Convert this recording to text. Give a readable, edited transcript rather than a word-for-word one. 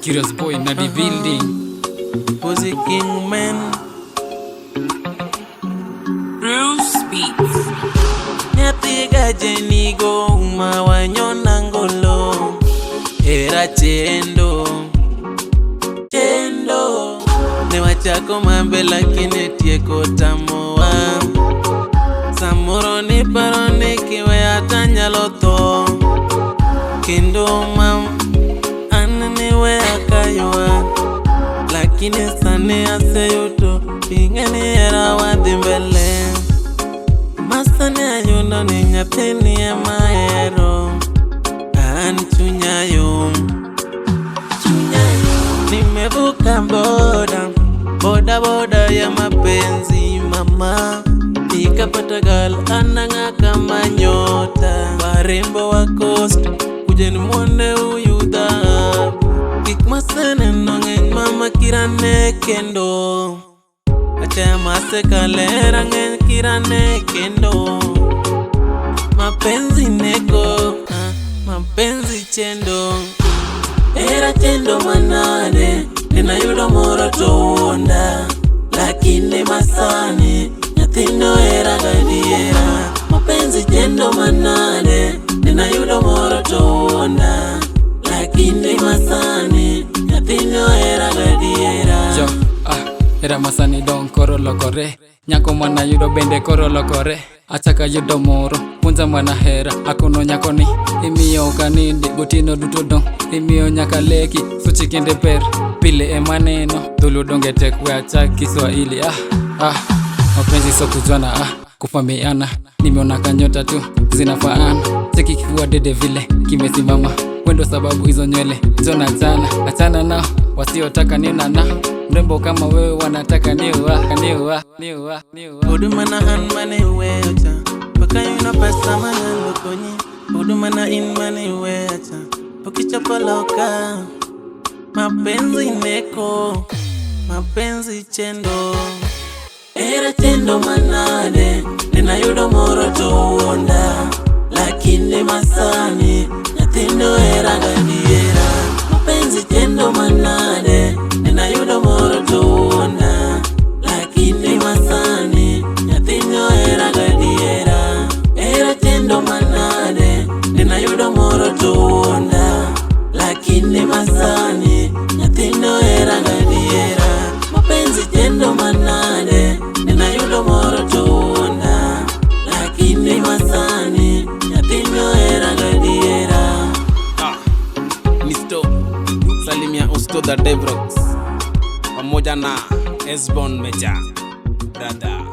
Curious boy na the building. Pussy King man. Bruce Beats. Nyatiga jenigo umawanyona ngolo. Era chendo Newachako mambe lakini tieko tamoa. Samuro ni paroni kiwe hata nyaloto. Kendo mam ananiwe akayoa. Lakini sane aseyuto pingani era wadhimbele. Masane ayuno ni nyathini ya maero. An chunyayo nimevuka boda ya mapenzi mama. Nikapata gal ananga kama nyota. Warembo wa coast kujeni mwone uyu dhahabu. Kikmasene nongen mama kirane kendo. Acha mase kalera ngen kirane kendo. Mapenzi neko mapenzi chendo. Era chendo manane ninayudo moro to wonda. Lakini masani nyathino era gadiera. Mapenzi chendo manane ninayudo moro to wonda. Lakini masani nyathino era gadiera. Yo, era masani don koro lokore. Nyako mana yudo bende koro lokore. Achaka yudo moro punza mwana hera. Akono nyako ni imiyo kanindi gotino duto don. Imiyo nyaka leki suchi kende per. Pile emaneno dhulu donge tekwe achak Kiswahili. Mapenzi so kujwana kufamiana. Nimeona kanyota tu zinafaana. Cheki kifua dede vile kimesimama. Wendo sababu hizo nywele zona achana nao wasiotaka niona na. Mrembo kama wewe wanataka niwa. Huduma na an mane wecha. Paka yuna pesa manalo konye. Huduma na in mane wecha. Pokichapa loka. Mapenzi neko. Mapenzi chendo. Era chendo manade. Ninayudo moro to wonda. Lakini masani nyathino era gadiera. Mapenzi chendo manade. Ninayudo moro to wonda. Lakini masani nyathino era gadiera. Era chendo manade. Ninayudo moro to wonda. Lakini masani nyathino era gadiera. Mapenzi chendo manade. Ninayudo moro to wonda. Lakini masani nyathino era gadiera. Nisto Salimia Usto the Devrox pamoja na Esbon Meja brother.